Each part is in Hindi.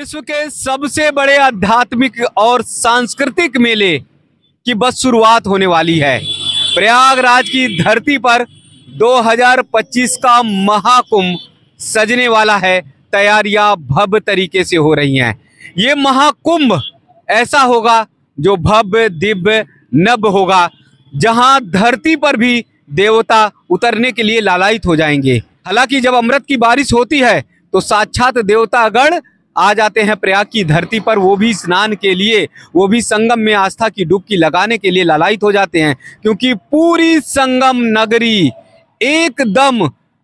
विश्व के सबसे बड़े आध्यात्मिक और सांस्कृतिक मेले की बस शुरुआत होने वाली है। प्रयागराज की धरती पर 2025 का महाकुंभ सजने वाला है। तैयारियां भव्य तरीके से हो रही हैं। ये महाकुंभ ऐसा होगा जो भव्य दिव्य नभ होगा, जहां धरती पर भी देवता उतरने के लिए लालायित हो जाएंगे। हालांकि जब अमृत की बारिश होती है तो साक्षात देवतागण आ जाते हैं प्रयाग की धरती पर, वो भी स्नान के लिए, वो भी संगम में आस्था की डुबकी लगाने के लिए लालायित हो जाते हैं, क्योंकि पूरी संगम नगरी एकदम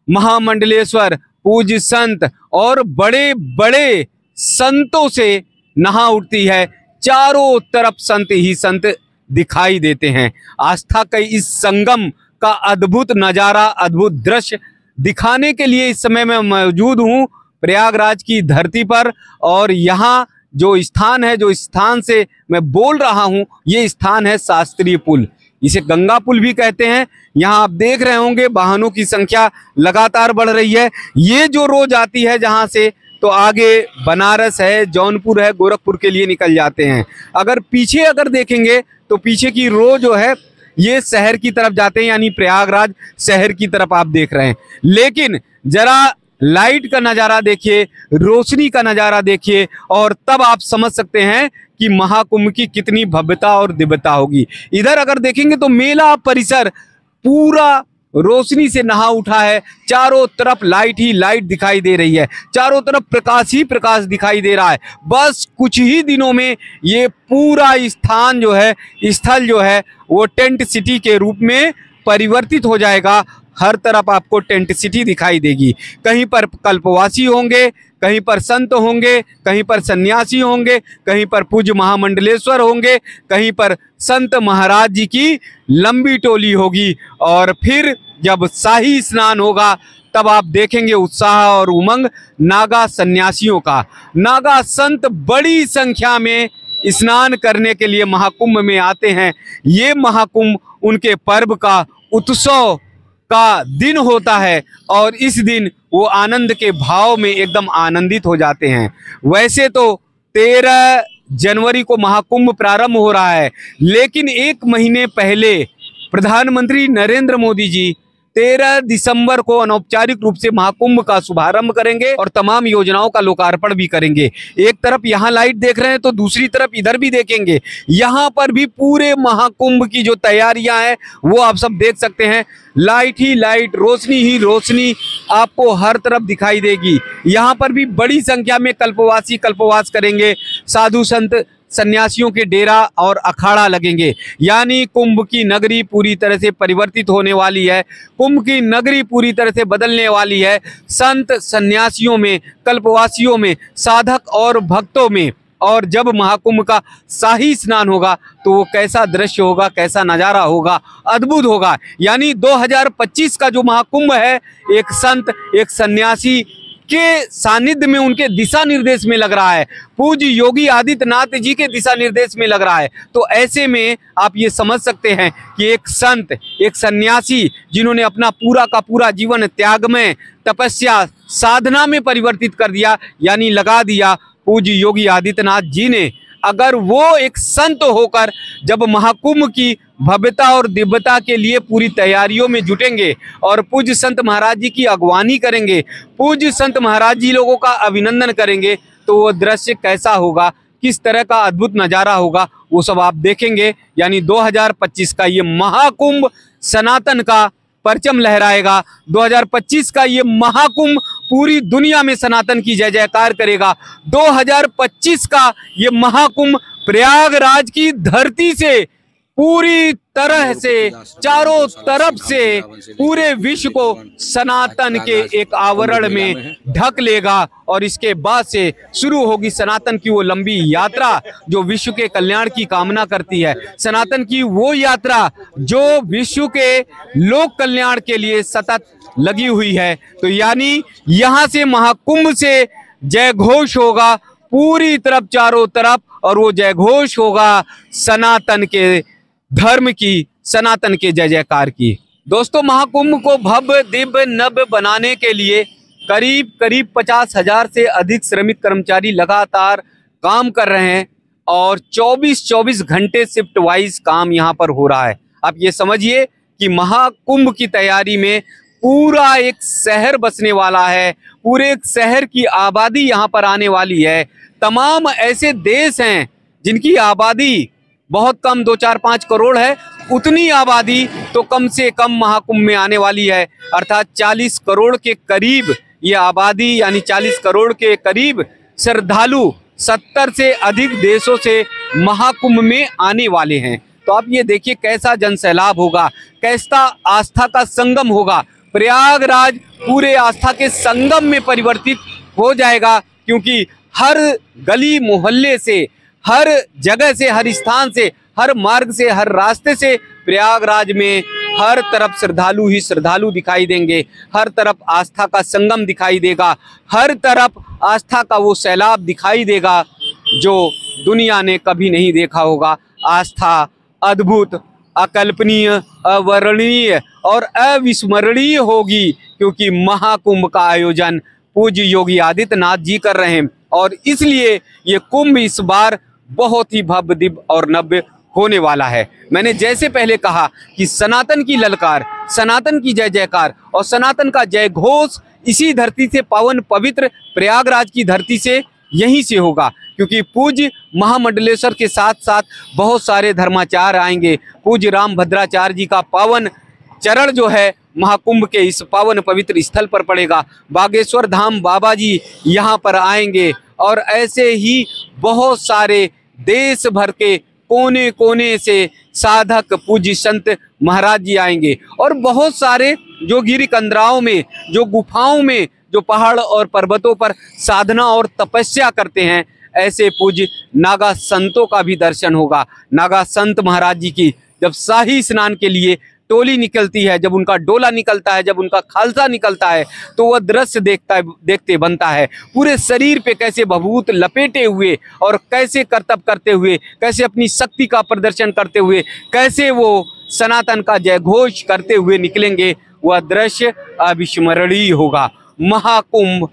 महामंडलेश्वर पूज्य संत और बड़े बड़े संतों से नहा उठती है। चारों तरफ संत ही संत दिखाई देते हैं। आस्था के इस संगम का अद्भुत नजारा, अद्भुत दृश्य दिखाने के लिए इस समय मैं मौजूद हूँ प्रयागराज की धरती पर। और यहाँ जो स्थान है, जो स्थान से मैं बोल रहा हूँ, ये स्थान है शास्त्रीय पुल। इसे गंगा पुल भी कहते हैं। यहाँ आप देख रहे होंगे वाहनों की संख्या लगातार बढ़ रही है। ये जो रोज आती है जहाँ से, तो आगे बनारस है, जौनपुर है, गोरखपुर के लिए निकल जाते हैं। अगर पीछे अगर देखेंगे तो पीछे की रो जो है ये शहर की तरफ जाते हैं, यानी प्रयागराज शहर की तरफ आप देख रहे हैं। लेकिन जरा लाइट का नज़ारा देखिए, रोशनी का नज़ारा देखिए, और तब आप समझ सकते हैं कि महाकुंभ की कितनी भव्यता और दिव्यता होगी। इधर अगर देखेंगे तो मेला परिसर पूरा रोशनी से नहा उठा है। चारों तरफ लाइट ही लाइट दिखाई दे रही है, चारों तरफ प्रकाश ही प्रकाश दिखाई दे रहा है। बस कुछ ही दिनों में ये पूरा स्थान जो है, स्थल जो है, वो टेंट सिटी के रूप में परिवर्तित हो जाएगा। हर तरफ आपको टेंट सिटी दिखाई देगी। कहीं पर कल्पवासी होंगे, कहीं पर संत होंगे, कहीं पर सन्यासी होंगे, कहीं पर पूज्य महामंडलेश्वर होंगे, कहीं पर संत महाराज जी की लंबी टोली होगी। और फिर जब शाही स्नान होगा तब आप देखेंगे उत्साह और उमंग नागा सन्यासियों का। नागा संत बड़ी संख्या में स्नान करने के लिए महाकुंभ में आते हैं। ये महाकुंभ उनके पर्व का, उत्सव का दिन होता है, और इस दिन वो आनंद के भाव में एकदम आनंदित हो जाते हैं। वैसे तो 13 जनवरी को महाकुंभ प्रारंभ हो रहा है, लेकिन एक महीने पहले प्रधानमंत्री नरेंद्र मोदी जी 13 दिसंबर को अनौपचारिक रूप से महाकुंभ का शुभारंभ करेंगे और तमाम योजनाओं का लोकार्पण भी करेंगे। एक तरफ यहाँ लाइट देख रहे हैं तो दूसरी तरफ इधर भी देखेंगे, यहाँ पर भी पूरे महाकुंभ की जो तैयारियां हैं वो आप सब देख सकते हैं। लाइट ही लाइट, रोशनी ही रोशनी आपको हर तरफ दिखाई देगी। यहाँ पर भी बड़ी संख्या में कल्पवासी कल्पवास करेंगे। साधु संत सन्यासियों के डेरा और अखाड़ा लगेंगे, यानी कुंभ की नगरी पूरी तरह से परिवर्तित होने वाली है। कुंभ की नगरी पूरी तरह से बदलने वाली है। संत सन्यासियों में, कल्पवासियों में, साधक और भक्तों में। और जब महाकुंभ का शाही स्नान होगा तो वो कैसा दृश्य होगा, कैसा नज़ारा होगा, अद्भुत होगा। यानी 2025 का जो महाकुंभ है, एक संत, एक सन्यासी के सानिध्य में, उनके दिशा निर्देश में लग रहा है, पूज्य योगी आदित्यनाथ जी के दिशा निर्देश में लग रहा है। तो ऐसे में आप ये समझ सकते हैं कि एक संत, एक सन्यासी जिन्होंने अपना पूरा का पूरा जीवन त्यागमय, तपस्या, साधना में परिवर्तित कर दिया, यानी लगा दिया पूज्य योगी आदित्यनाथ जी ने, अगर वो एक संत होकर जब महाकुंभ की भव्यता और दिव्यता के लिए पूरी तैयारियों में जुटेंगे और पूज्य संत महाराज जी की अगवानी करेंगे, पूज्य संत महाराज जी लोगों का अभिनंदन करेंगे, तो वो दृश्य कैसा होगा, किस तरह का अद्भुत नज़ारा होगा, वो सब आप देखेंगे। यानी 2025 का ये महाकुंभ सनातन का परचम लहराएगा। 2025 का ये महाकुंभ पूरी दुनिया में सनातन की जय जयकार करेगा। 2025 का ये महाकुंभ प्रयागराज की धरती से पूरी तरह से, चारों तरफ से पूरे विश्व को सनातन के एक आवरण में ढक लेगा। और इसके बाद से शुरू होगी सनातन की वो लंबी यात्रा जो विश्व के कल्याण की कामना करती है। सनातन की वो यात्रा जो विश्व के लोक कल्याण के लिए सतत लगी हुई है। तो यानी यहाँ से महाकुंभ से जय घोष होगा पूरी तरफ, चारों तरफ, और वो जय घोष होगा सनातन के धर्म की, सनातन के जय जयकार की। दोस्तों, महाकुंभ को भव्य दिव्य नभ बनाने के लिए करीब करीब 50,000 से अधिक श्रमिक कर्मचारी लगातार काम कर रहे हैं और 24-24 घंटे शिफ्ट वाइज काम यहाँ पर हो रहा है। आप ये समझिए कि महाकुंभ की तैयारी में पूरा एक शहर बसने वाला है, पूरे एक शहर की आबादी यहाँ पर आने वाली है। तमाम ऐसे देश हैं जिनकी आबादी बहुत कम 2-4-5 करोड़ है, उतनी आबादी तो कम से कम महाकुंभ में आने वाली है। अर्थात 40 करोड़ के करीब ये आबादी, यानी 40 करोड़ के करीब श्रद्धालु 70 से अधिक देशों से महाकुंभ में आने वाले हैं। तो आप ये देखिए कैसा जनसैलाब होगा, कैसा आस्था का संगम होगा। प्रयागराज पूरे आस्था के संगम में परिवर्तित हो जाएगा, क्योंकि हर गली मोहल्ले से, हर जगह से, हर स्थान से, हर मार्ग से, हर रास्ते से प्रयागराज में हर तरफ श्रद्धालु ही श्रद्धालु दिखाई देंगे। हर तरफ आस्था का संगम दिखाई देगा, हर तरफ आस्था का वो सैलाब दिखाई देगा जो दुनिया ने कभी नहीं देखा होगा। आस्था अद्भुत, अकल्पनीय, अवर्णनीय और अविस्मरणीय होगी, क्योंकि महाकुंभ का आयोजन पूज्य योगी आदित्यनाथ जी कर रहे हैं और इसलिए ये कुंभ इस बार बहुत ही भव्य दिव्य और नव्य होने वाला है। मैंने जैसे पहले कहा कि सनातन की ललकार, सनातन की जय जयकार और सनातन का जय घोष इसी धरती से, पावन पवित्र प्रयागराज की धरती से, यहीं से होगा, क्योंकि पूज्य महामंडलेश्वर के साथ साथ बहुत सारे धर्माचार्य आएंगे। पूज्य रामभद्राचार्य जी का पावन चरण जो है महाकुंभ के इस पावन पवित्र स्थल पर पड़ेगा। बागेश्वर धाम बाबा जी यहाँ पर आएंगे और ऐसे ही बहुत सारे देश भर के कोने कोने से साधक पूज्य संत महाराज जी आएंगे और बहुत सारे जो गिरी कंदराओं में, जो गुफाओं में, जो पहाड़ और पर्वतों पर साधना और तपस्या करते हैं, ऐसे पूज्य नागा संतों का भी दर्शन होगा। नागा संत महाराज जी की जब शाही स्नान के लिए टोली निकलती है, जब उनका डोला निकलता है, जब उनका खालसा निकलता है, तो वह दृश्य देखते बनता है। पूरे शरीर पे कैसे भभूत लपेटे हुए और कैसे करतब करते हुए, कैसे अपनी शक्ति का प्रदर्शन करते हुए, कैसे वो सनातन का जय घोष करते हुए निकलेंगे, वह दृश्य अविस्मरणीय होगा। महाकुंभ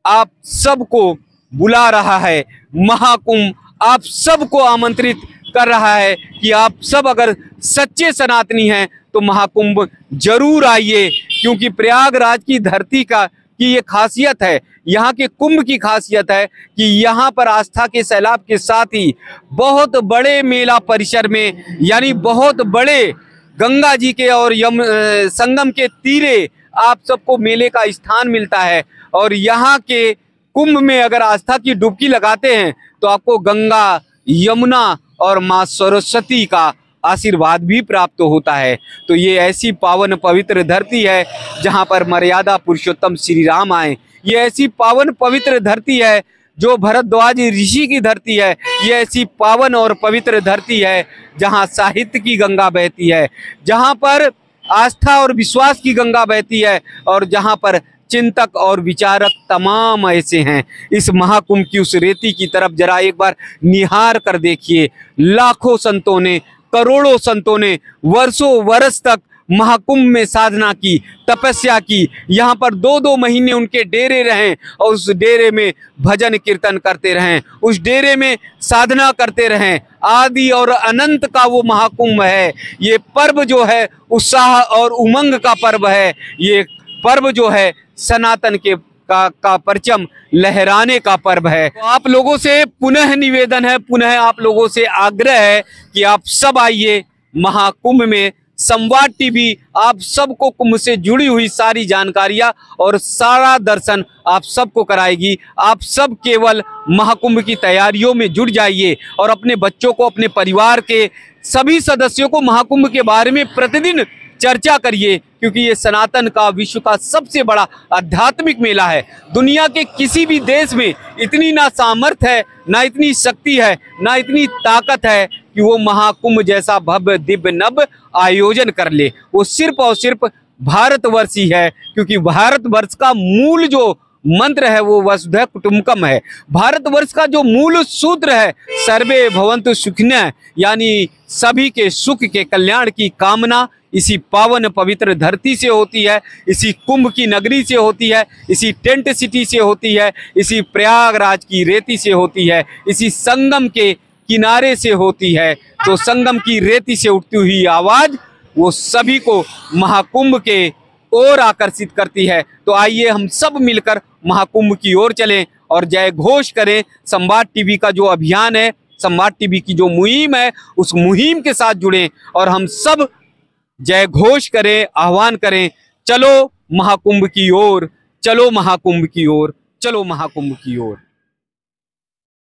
आप सबको बुला रहा है, महाकुंभ आप सबको आमंत्रित कर रहा है कि आप सब अगर सच्चे सनातनी हैं तो महाकुंभ जरूर आइए, क्योंकि प्रयागराज की धरती की ये खासियत है, यहाँ के कुंभ की खासियत है कि यहाँ पर आस्था के सैलाब के साथ ही बहुत बड़े मेला परिसर में, यानी बहुत बड़े गंगा जी के और संगम के तीरे आप सबको मेले का स्थान मिलता है। और यहाँ के कुंभ में अगर आस्था की डुबकी लगाते हैं तो आपको गंगा, यमुना और माँ सरस्वती का आशीर्वाद भी प्राप्त होता है। तो ये ऐसी पावन पवित्र धरती है जहाँ पर मर्यादा पुरुषोत्तम श्री राम आए। ये ऐसी पावन पवित्र धरती है जो भरद्वाज ऋषि की धरती है। ये ऐसी पावन और पवित्र धरती है जहाँ साहित्य की गंगा बहती है, जहाँ पर आस्था और विश्वास की गंगा बहती है और जहाँ पर चिंतक और विचारक तमाम ऐसे हैं। इस महाकुंभ की उस रेती की तरफ जरा एक बार निहार कर देखिए। लाखों संतों ने, करोड़ों संतों ने वर्षों वर्ष तक महाकुंभ में साधना की, तपस्या की। यहाँ पर 2-2 महीने उनके डेरे रहें और उस डेरे में भजन कीर्तन करते रहें, उस डेरे में साधना करते रहें। आदि और अनंत का वो महाकुंभ है। ये पर्व जो है उत्साह और उमंग का पर्व है। ये पर्व जो है सनातन का परचम लहराने का पर्व है। तो आप लोगों से पुनः निवेदन है, पुनः आप लोगों से आग्रह है कि आप सब आइए महाकुंभ में। संवाद टीवी आप सबको कुंभ से जुड़ी हुई सारी जानकारियां और सारा दर्शन आप सबको कराएगी। आप सब केवल महाकुंभ की तैयारियों में जुट जाइए और अपने बच्चों को, अपने परिवार के सभी सदस्यों को महाकुंभ के बारे में प्रतिदिन चर्चा करिए, क्योंकि ये सनातन का विश्व का सबसे बड़ा आध्यात्मिक मेला है। दुनिया के किसी भी देश में इतनी ना सामर्थ्य है, ना इतनी शक्ति है, ना इतनी ताकत है कि वो महाकुंभ जैसा भव्य दिव्य नभ आयोजन कर ले। वो सिर्फ और सिर्फ भारतवर्ष ही है, क्योंकि भारतवर्ष का मूल जो मंत्र है वो वसुधैव कुटुंबकम है। भारतवर्ष का जो मूल सूत्र है सर्वे भवन्तु सुखिनः, यानी सभी के सुख के कल्याण की कामना इसी पावन पवित्र धरती से होती है, इसी कुंभ की नगरी से होती है, इसी टेंट सिटी से होती है, इसी प्रयागराज की रेती से होती है, इसी संगम के किनारे से होती है। तो संगम की रेती से उठती हुई आवाज वो सभी को महाकुंभ के ओर आकर्षित करती है। तो आइए हम सब मिलकर महाकुंभ की ओर चलें और जय घोष करें। संवाद टीवी का जो अभियान है, संवाद टीवी की जो मुहिम है, उस मुहिम के साथ जुड़ें और हम सब जय घोष करें, आह्वान करें, चलो महाकुंभ की ओर, चलो महाकुंभ की ओर, चलो महाकुंभ की ओर।